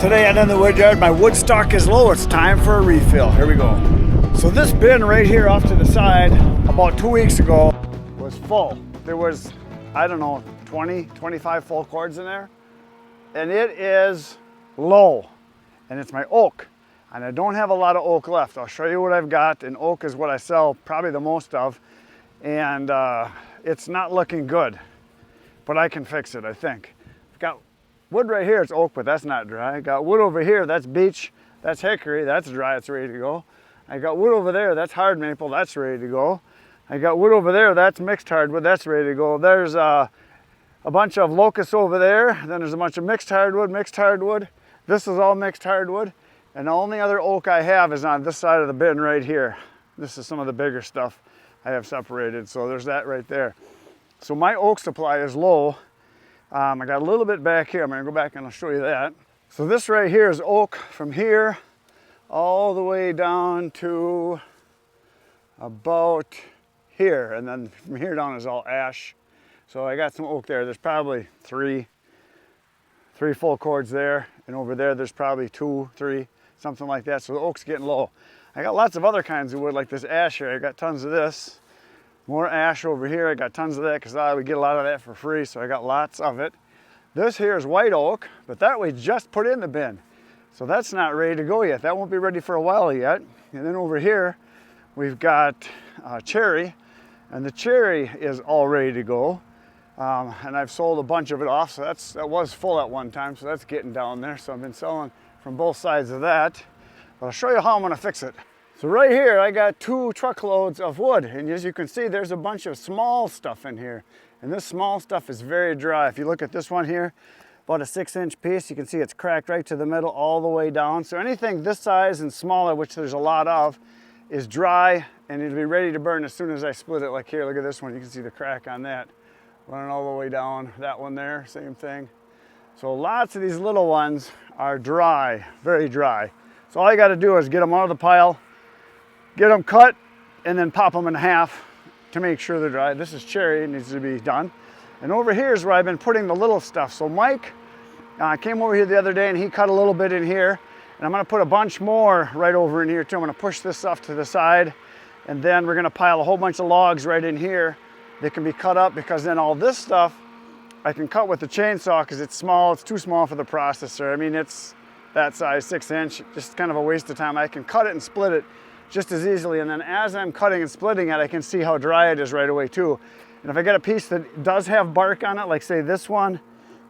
Today out in the wood yard, my wood stock is low. It's time for a refill. Here we go. So this bin right here off to the side about 2 weeks ago was full. There was, I don't know, 20, 25 full cords in there. And it is low. And it's my oak. And I don't have a lot of oak left. I'll show you what I've got. And oak is what I sell probably the most of. And it's not looking good. But I can fix it, I think. I've got wood right here, it's oak, but that's not dry. I got wood over here, that's beech, that's hickory, that's dry, it's ready to go. I got wood over there, that's hard maple, that's ready to go. I got wood over there, that's mixed hardwood, that's ready to go. There's a bunch of locust over there, then there's a bunch of mixed hardwood. This is all mixed hardwood. And the only other oak I have is on this side of the bin right here. This is some of the bigger stuff I have separated, so there's that right there. So my oak supply is low. I got a little bit back here. I'm gonna go back and I'll show you that. So this right here is oak from here all the way down to about here. And then from here down is all ash. So I got some oak there. There's probably three full cords there. And over there, there's probably 2, 3, something like that. So the oak's getting low. I got lots of other kinds of wood like this ash here. I got tons of this. More ash over here. I got tons of that because I would get a lot of that for free, so I got lots of it. This here is white oak, but that we just put in the bin. So that's not ready to go yet. That won't be ready for a while yet. And then over here, we've got cherry, and the cherry is all ready to go. And I've sold a bunch of it off, so that was full at one time, so that's getting down there. So I've been selling from both sides of that. But I'll show you how I'm gonna fix it. So right here, I got 2 truckloads of wood, and as you can see, there's a bunch of small stuff in here. And this small stuff is very dry. If you look at this one here, about a 6-inch piece, you can see it's cracked right to the middle all the way down. So anything this size and smaller, which there's a lot of, is dry, and it'll be ready to burn as soon as I split it. Like here, look at this one. You can see the crack on that, running all the way down. That one there, same thing. So lots of these little ones are dry, very dry. So all you gotta do is get them out of the pile, get them cut, and then pop them in half to make sure they're dry. This is cherry, it needs to be done. And over here is where I've been putting the little stuff. So Mike came over here the other day and he cut a little bit in here. And I'm gonna put a bunch more right over in here too. I'm gonna push this stuff to the side, and then we're gonna pile a whole bunch of logs right in here that can be cut up, because then all this stuff I can cut with the chainsaw because it's small, it's too small for the processor. I mean, it's that size, 6-inch, just kind of a waste of time. I can cut it and split it just as easily, and then as I'm cutting and splitting it, I can see how dry it is right away too. And if I get a piece that does have bark on it, like say this one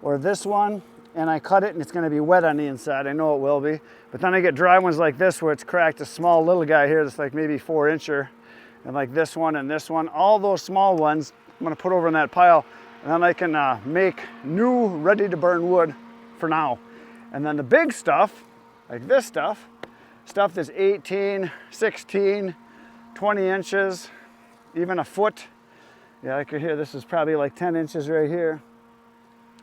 or this one, and I cut it and it's gonna be wet on the inside, I know it will be, but then I get dry ones like this where it's cracked, a small little guy here that's like maybe 4-incher, and like this one and this one, all those small ones I'm gonna put over in that pile, and then I can make new ready to burn wood for now. And then the big stuff, like this stuff that's 18, 16, 20 inches, even a foot. Yeah, like here, this is probably like 10 inches right here.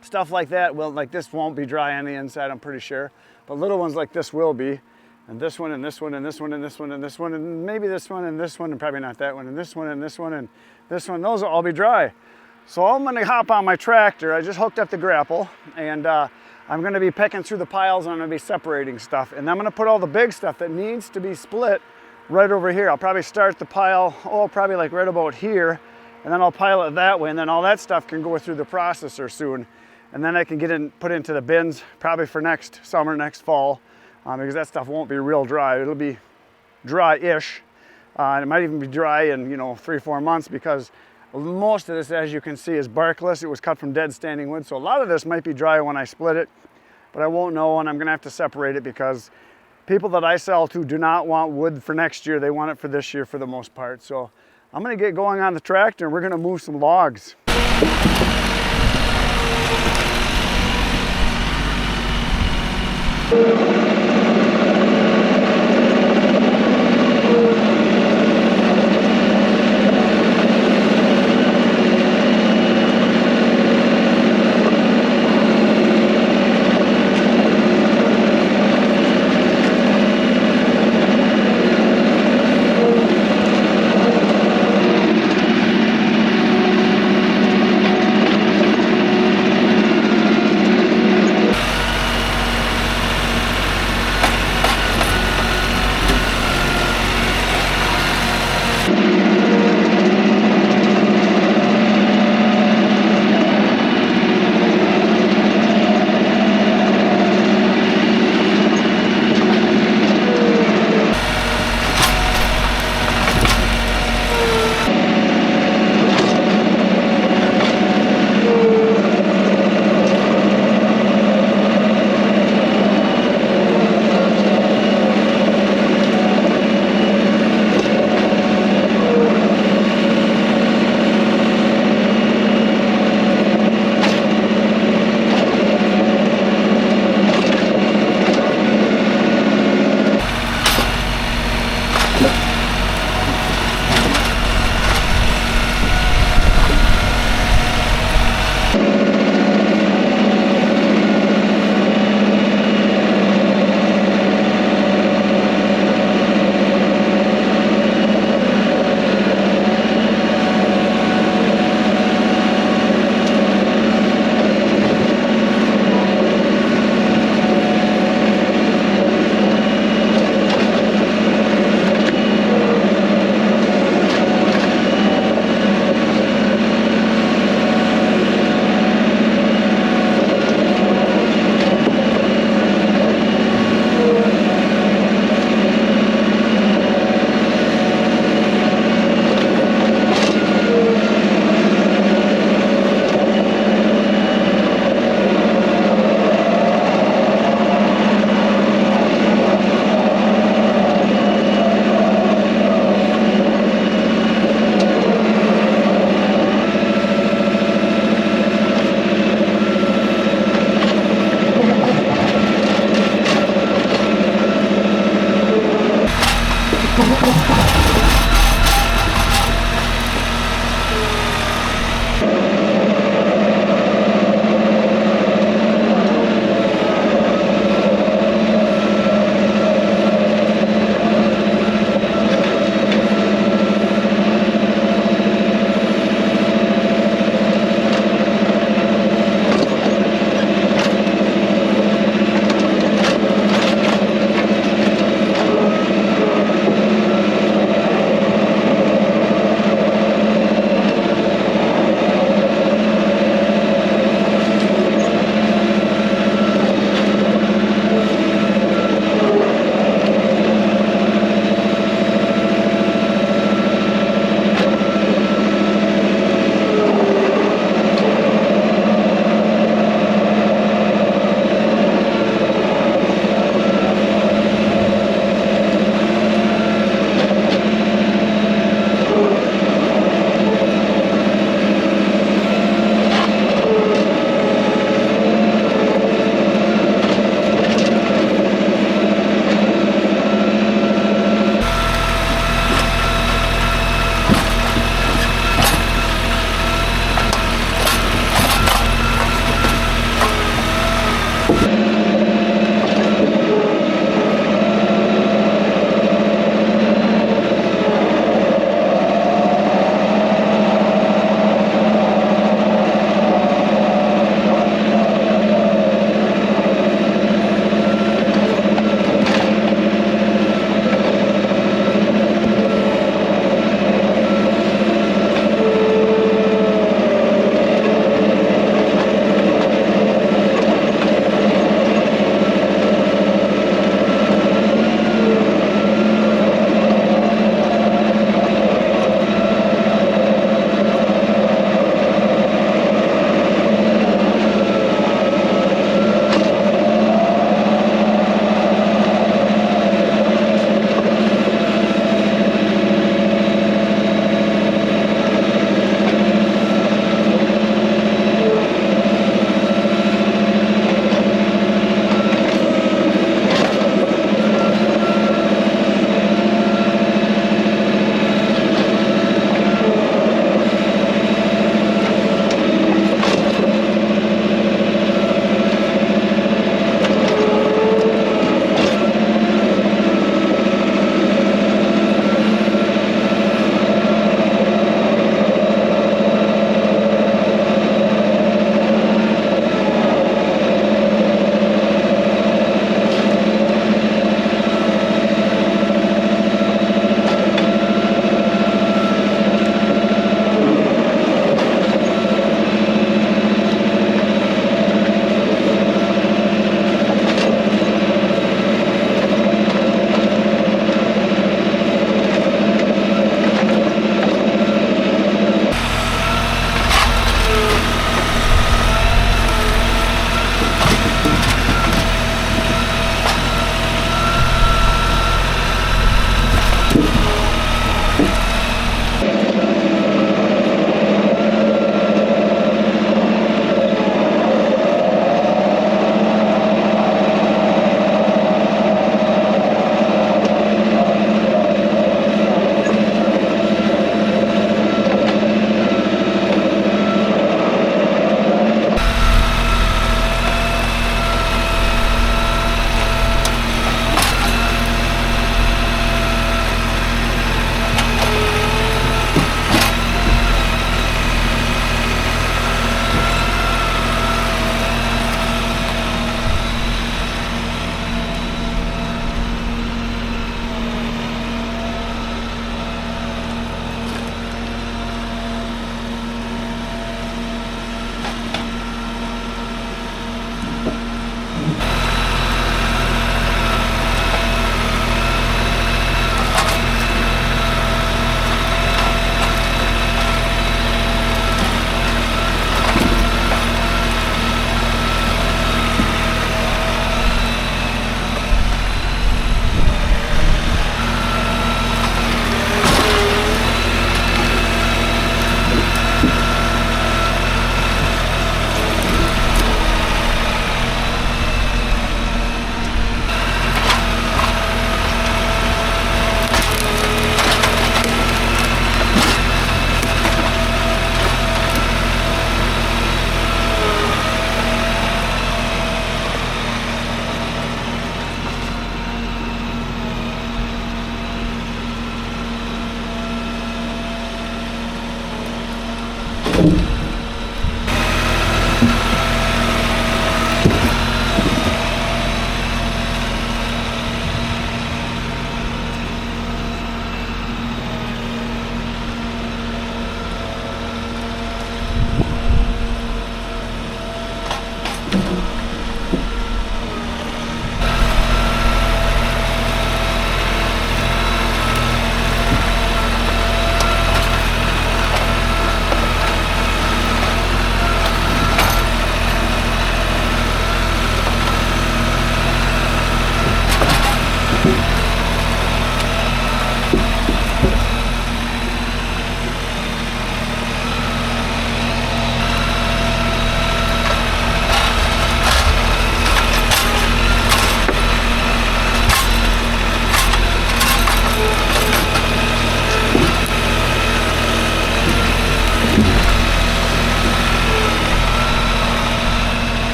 Stuff like that, well, like this won't be dry on the inside, I'm pretty sure. But little ones like this will be. And this one, and this one, and this one, and this one, and this one, and maybe this one, and this one, and probably not that one, and this one, and this one, and this one, those will all be dry. So I'm gonna hop on my tractor. I just hooked up the grapple, and I'm gonna be pecking through the piles, and I'm gonna be separating stuff. And I'm gonna put all the big stuff that needs to be split right over here. I'll probably start the pile, probably like right about here, and then I'll pile it that way, and then all that stuff can go through the processor soon. And then I can get it put into the bins probably for next summer, next fall, because that stuff won't be real dry. It'll be dry-ish, and it might even be dry in 3-4 months, because most of this, as you can see, is barkless. It was cut from dead standing wood, so a lot of this might be dry when I split it, but I won't know, and I'm gonna have to separate it because people that I sell to do not want wood for next year. They want it for this year for the most part. So I'm gonna get going on the tractor, and we're gonna move some logs.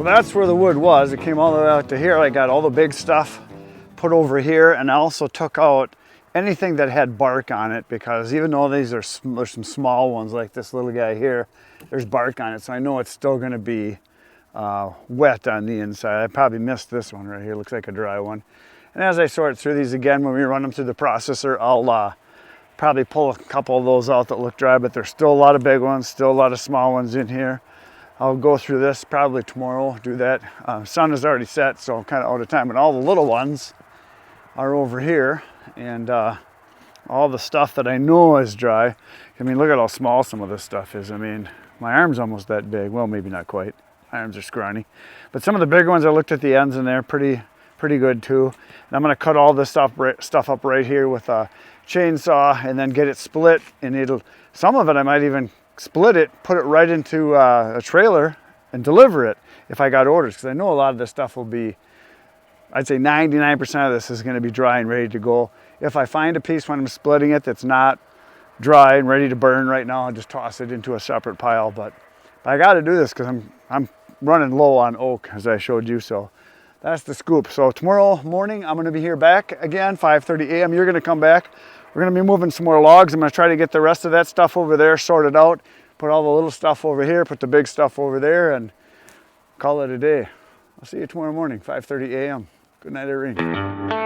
So that's where the wood was. It came all the way out to here. I got all the big stuff put over here, and I also took out anything that had bark on it, because even though there's some small ones like this little guy here, there's bark on it, so I know it's still going to be wet on the inside. I probably missed this one right here. Looks like a dry one. And as I sort through these again, when we run them through the processor, I'll probably pull a couple of those out that look dry, but there's still a lot of big ones, still a lot of small ones in here. I'll go through this probably tomorrow, do that. Sun is already set, so I'm kind of out of time, but all the little ones are over here, and all the stuff that I know is dry. I mean, look at how small some of this stuff is. I mean, my arm's almost that big. Well, maybe not quite. My arms are scrawny. But some of the bigger ones, I looked at the ends and they're pretty good too. And I'm gonna cut all this stuff up right here with a chainsaw and then get it split, and some of it I might even split it, put it right into a trailer and deliver it if I got orders, because I know a lot of this stuff will be, I'd say 99% of this is going to be dry and ready to go. If I find a piece when I'm splitting it that's not dry and ready to burn right now, I'll just toss it into a separate pile. But I got to do this because I'm running low on oak, as I showed you. So that's the scoop. So tomorrow morning I'm going to be here back again, 5:30 a.m. You're going to come back. We're going to be moving some more logs. I'm going to try to get the rest of that stuff over there sorted out. Put all the little stuff over here, put the big stuff over there, and call it a day. I'll see you tomorrow morning, 5:30 a.m. Good night, everyone.